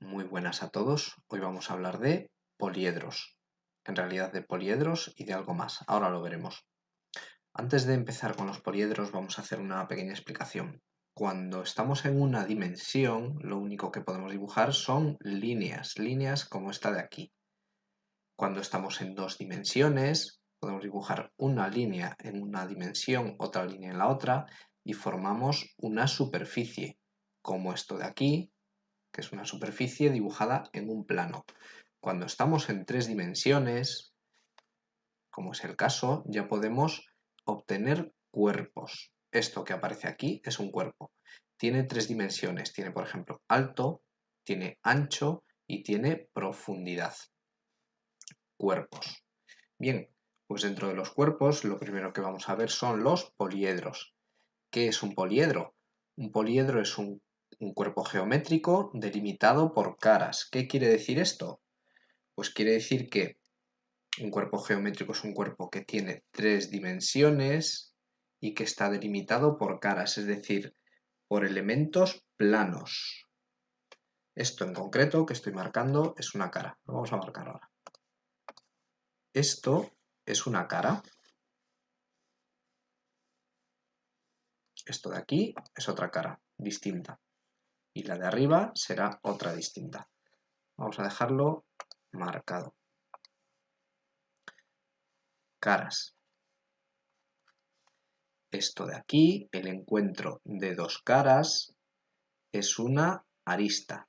Muy buenas a todos. Hoy vamos a hablar de poliedros. En realidad de poliedros y de algo más. Ahora lo veremos. Antes de empezar con los poliedros vamos a hacer una pequeña explicación. Cuando estamos en una dimensión, lo único que podemos dibujar son líneas como esta de aquí. Cuando estamos en dos dimensiones, podemos dibujar una línea en una dimensión, otra línea en la otra, y formamos una superficie, como esto de aquí, que es una superficie dibujada en un plano. Cuando estamos en tres dimensiones, como es el caso, ya podemos obtener cuerpos. Esto que aparece aquí es un cuerpo. Tiene tres dimensiones. Tiene, por ejemplo, alto, tiene ancho y tiene profundidad. Cuerpos. Bien, pues dentro de los cuerpos lo primero que vamos a ver son los poliedros. ¿Qué es un poliedro? Un poliedro es un cuerpo geométrico delimitado por caras. ¿Qué quiere decir esto? Pues quiere decir que un cuerpo geométrico es un cuerpo que tiene tres dimensiones y que está delimitado por caras, es decir, por elementos planos. Esto en concreto que estoy marcando es una cara. Lo vamos a marcar ahora. Esto es una cara. Esto de aquí es otra cara, distinta. Y la de arriba será otra distinta. Vamos a dejarlo marcado. Caras. Esto de aquí, el encuentro de dos caras, es una arista.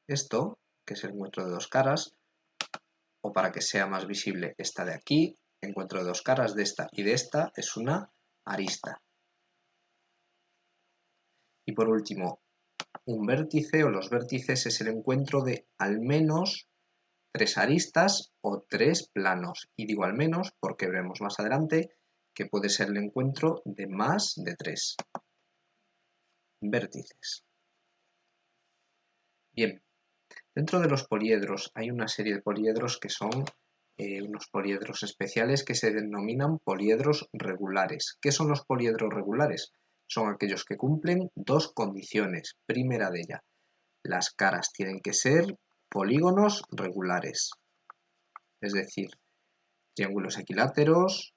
Esto, que es el encuentro de dos caras, o para que sea más visible esta de aquí, encuentro de dos caras de esta y de esta, es una arista. Y por último, un vértice o los vértices es el encuentro de al menos tres aristas o tres planos. Y digo al menos porque veremos más adelante que puede ser el encuentro de más de tres vértices. Bien, dentro de los poliedros hay una serie de poliedros que son unos poliedros especiales que se denominan poliedros regulares. ¿Qué son los poliedros regulares? Son aquellos que cumplen dos condiciones. Primera de ellas, las caras tienen que ser polígonos regulares, es decir, triángulos equiláteros,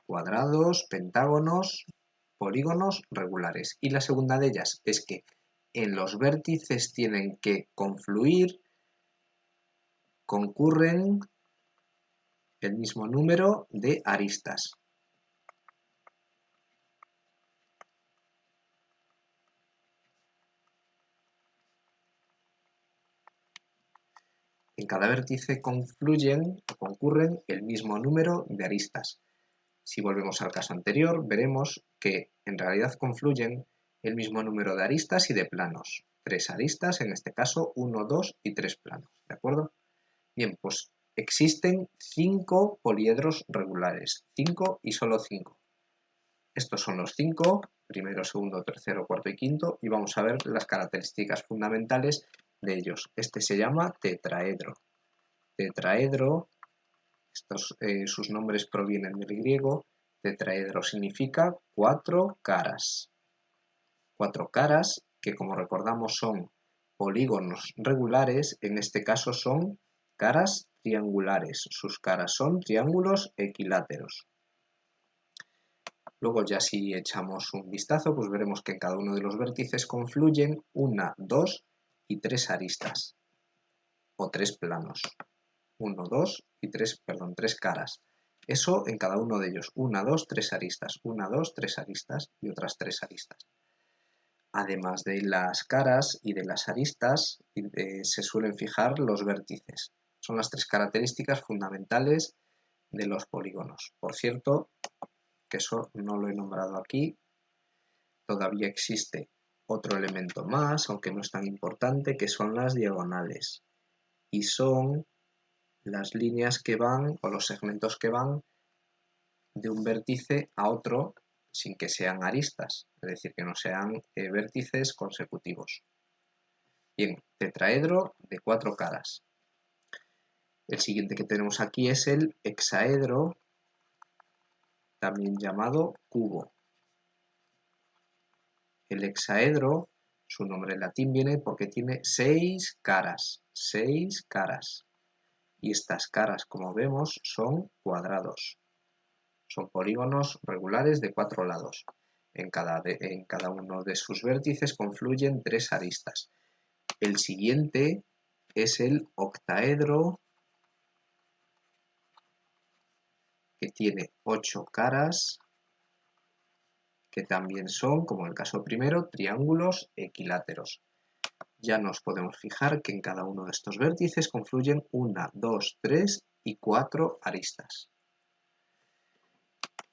cuadrados, pentágonos, polígonos regulares. Y la segunda de ellas es que en los vértices tienen que concurren el mismo número de aristas. En cada vértice concurren el mismo número de aristas. Si volvemos al caso anterior, veremos que en realidad confluyen el mismo número de aristas y de planos. Tres aristas, en este caso 1, 2 y 3 planos, ¿de acuerdo? Bien, pues existen 5 poliedros regulares, 5 y solo 5. Estos son los 5, primero, segundo, tercero, cuarto y quinto, y vamos a ver las características fundamentales de ellos. Este se llama tetraedro. Tetraedro, sus nombres provienen del griego. Tetraedro significa cuatro caras. Cuatro caras que, como recordamos, son polígonos regulares, en este caso son caras triangulares. Sus caras son triángulos equiláteros. Luego ya si echamos un vistazo, pues veremos que en cada uno de los vértices confluyen una, dos y tres aristas, o tres planos. 1, 2 y 3, perdón, 3 caras. Eso en cada uno de ellos. 1, 2, 3 aristas. 1, 2, 3 aristas y otras 3 aristas. Además de las caras y de las aristas, se suelen fijar los vértices. Son las tres características fundamentales de los polígonos. Por cierto, que eso no lo he nombrado aquí, todavía existe otro elemento más, aunque no es tan importante, que son las diagonales. Y son las líneas que van, o los segmentos que van de un vértice a otro sin que sean aristas, es decir, que no sean vértices consecutivos. Bien, tetraedro de 4 caras. El siguiente que tenemos aquí es el hexaedro, también llamado cubo. el hexaedro, su nombre en latín viene porque tiene 6 caras, 6 caras. Y estas caras, como vemos, son cuadrados. Son polígonos regulares de 4 lados. En cada uno de sus vértices confluyen 3 aristas. El siguiente es el octaedro, que tiene 8 caras, que también son, como en el caso primero, triángulos equiláteros. Ya nos podemos fijar que en cada uno de estos vértices confluyen 1, 2, 3 y 4 aristas.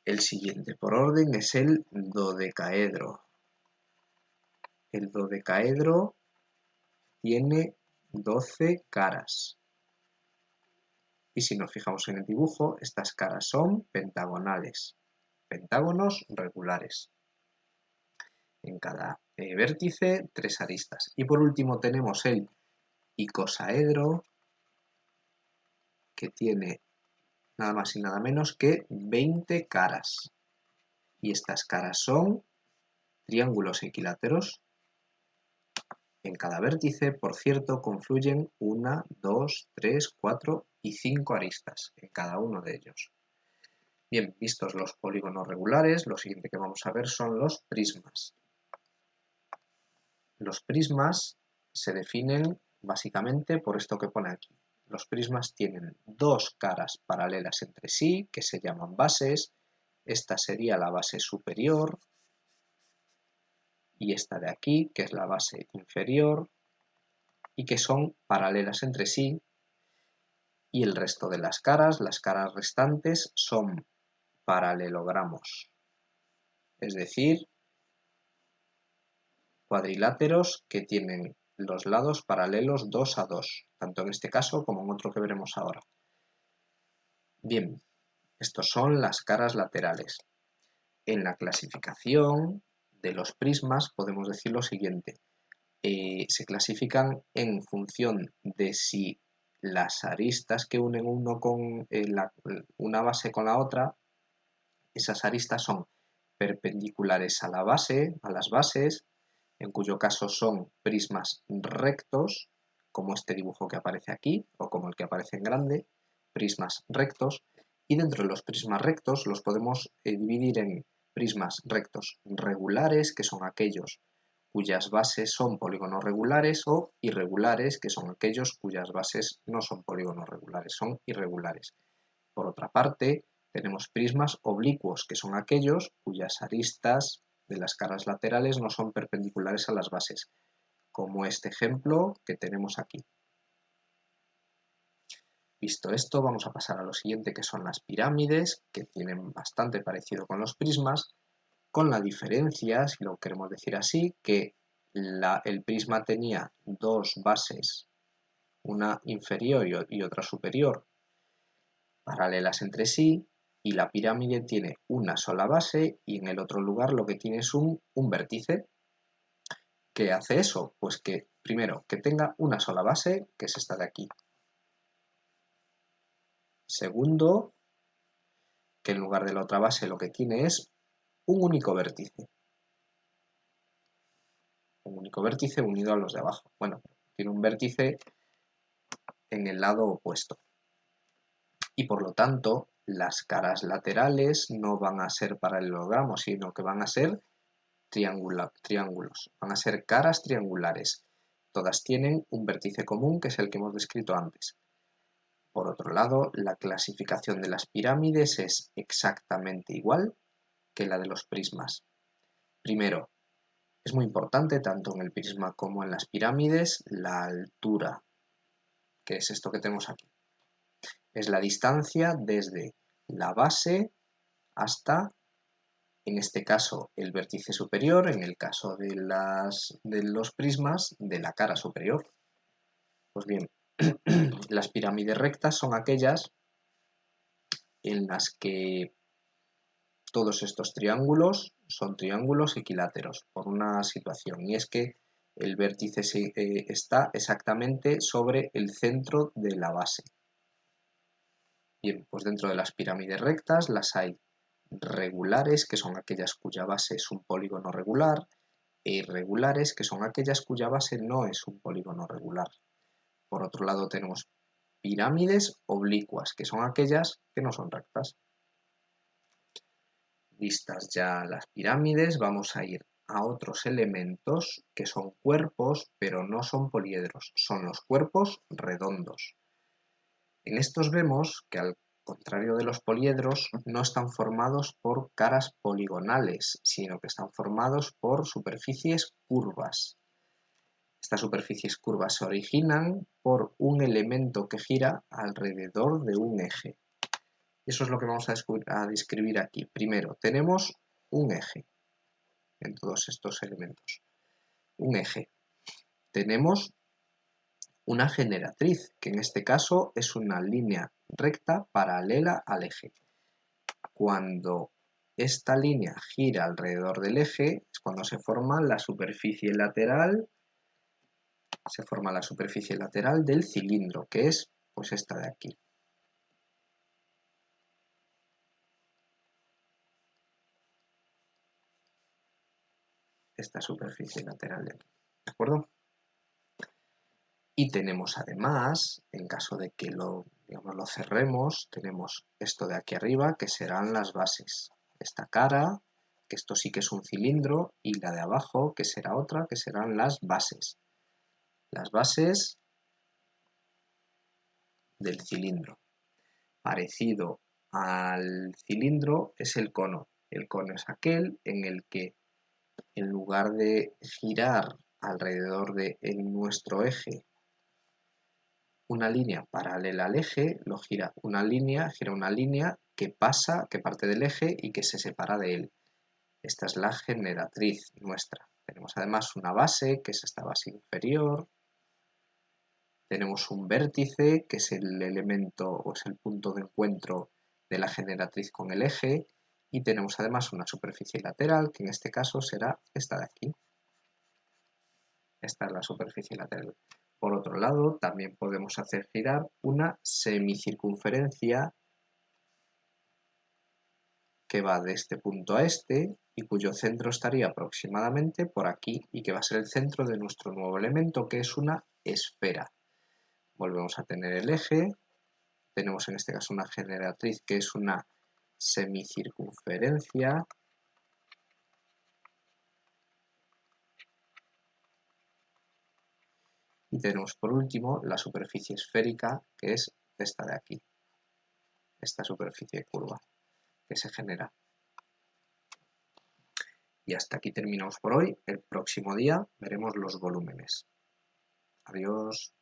El siguiente por orden es el dodecaedro. El dodecaedro tiene 12 caras. Y si nos fijamos en el dibujo, estas caras son pentagonales, pentágonos regulares. En cada vértice, 3 aristas. Y por último tenemos el icosaedro, que tiene nada más y nada menos que 20 caras. Y estas caras son triángulos equiláteros. En cada vértice, por cierto, confluyen 1, 2, 3, 4 y 5 aristas en cada uno de ellos. Bien, vistos los polígonos regulares, lo siguiente que vamos a ver son los prismas. Los prismas se definen básicamente por esto que pone aquí. Los prismas tienen 2 caras paralelas entre sí, que se llaman bases. Esta sería la base superior, y esta de aquí, que es la base inferior, y que son paralelas entre sí, y el resto de las caras restantes, son paralelogramos, es decir, cuadriláteros que tienen los lados paralelos 2 a 2, tanto en este caso como en otro que veremos ahora. Bien, estos son las caras laterales. En la clasificación de los prismas podemos decir lo siguiente. Se clasifican en función de si las aristas que unen una base con la otra, esas aristas son perpendiculares a las bases, en cuyo caso son prismas rectos, como este dibujo que aparece aquí, o como el que aparece en grande, prismas rectos, y dentro de los prismas rectos los podemos dividir en prismas rectos regulares, que son aquellos cuyas bases son polígonos regulares, o irregulares, que son aquellos cuyas bases no son polígonos regulares, son irregulares. Por otra parte, tenemos prismas oblicuos, que son aquellos cuyas aristas de las caras laterales no son perpendiculares a las bases, como este ejemplo que tenemos aquí. Visto esto, vamos a pasar a lo siguiente, que son las pirámides, que tienen bastante parecido con los prismas, con la diferencia, si lo queremos decir así, que el prisma tenía 2 bases, una inferior y otra superior, paralelas entre sí, y la pirámide tiene una sola base y en el otro lugar lo que tiene es un vértice. ¿Qué hace eso? Pues que, primero, que tenga una sola base, que es esta de aquí. Segundo, que en lugar de la otra base lo que tiene es un único vértice. Un único vértice unido a los de abajo. Bueno, tiene un vértice en el lado opuesto. Y por lo tanto, las caras laterales no van a ser paralelogramos, sino que van a ser triángulos. Van a ser caras triangulares. Todas tienen un vértice común, que es el que hemos descrito antes. Por otro lado, la clasificación de las pirámides es exactamente igual que la de los prismas. Primero, es muy importante, tanto en el prisma como en las pirámides, la altura, que es esto que tenemos aquí. Es la distancia desde la base hasta, en este caso, el vértice superior, en el caso de los prismas, de la cara superior. Pues bien, las pirámides rectas son aquellas en las que todos estos triángulos son triángulos equiláteros por una situación, y es que el vértice está exactamente sobre el centro de la base. Bien, pues dentro de las pirámides rectas las hay regulares, que son aquellas cuya base es un polígono regular, e irregulares, que son aquellas cuya base no es un polígono regular. Por otro lado tenemos pirámides oblicuas, que son aquellas que no son rectas. Vistas ya las pirámides, vamos a ir a otros elementos que son cuerpos, pero no son poliedros, son los cuerpos redondos. En estos vemos que, al contrario de los poliedros, no están formados por caras poligonales, sino que están formados por superficies curvas. Estas superficies curvas se originan por un elemento que gira alrededor de un eje. Eso es lo que vamos a describir aquí. Primero, tenemos un eje en todos estos elementos. Un eje. Tenemos una generatriz, que en este caso es una línea recta paralela al eje. Cuando esta línea gira alrededor del eje, es cuando se forma la superficie lateral del cilindro, que es pues esta de aquí. Esta superficie lateral de aquí, ¿de acuerdo? Y tenemos además, en caso de que lo cerremos, tenemos esto de aquí arriba, que serán las bases. Esta cara, que esto sí que es un cilindro, y la de abajo, que será otra, que serán las bases. Las bases del cilindro. Parecido al cilindro es el cono. El cono es aquel en el que, en lugar de girar alrededor de nuestro eje una línea paralela al eje, lo gira una línea que parte del eje y que se separa de él. Esta es la generatriz nuestra. Tenemos además una base, que es esta base inferior. Tenemos un vértice, que es el elemento o es el punto de encuentro de la generatriz con el eje. Y tenemos además una superficie lateral, que en este caso será esta de aquí. Esta es la superficie lateral. Por otro lado, también podemos hacer girar una semicircunferencia que va de este punto a este y cuyo centro estaría aproximadamente por aquí y que va a ser el centro de nuestro nuevo elemento, que es una esfera. Volvemos a tener el eje, tenemos en este caso una generatriz que es una semicircunferencia. Y tenemos por último la superficie esférica, que es esta de aquí, esta superficie curva que se genera. Y hasta aquí terminamos por hoy. El próximo día veremos los volúmenes. Adiós.